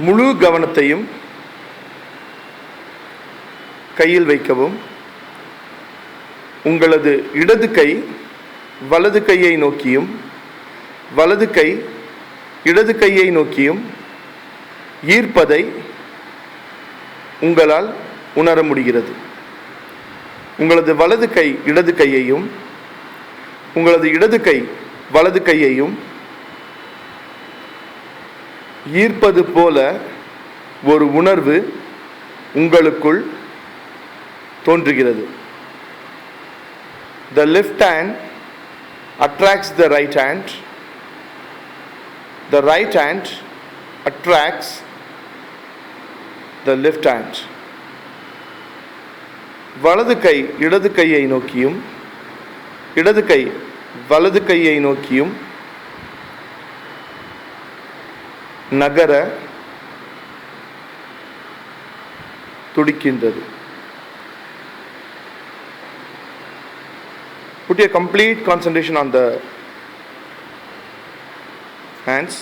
முழு கவனத்தையும் கையில் வைக்கவும். உங்களது இடது கை வலது கையை நோக்கியும் வலது கை இடது கையை நோக்கியும் ஈர்ப்பதை உங்களால் உணர முடிகிறது. உங்களது வலது கை இடது கையையும் உங்களது இடது கை வலது கையையும் ஈர்ப்பது போல ஒரு உணர்வு உங்களுக்குள் தோன்றுகிறது. The left hand attracts the right hand. The right hand attracts the left hand. வலது கை இடது கையை நோக்கியும் இடது கை வலது கையை நோக்கியும் நகர துடிக்கின்றது. Put your complete concentration on the hands.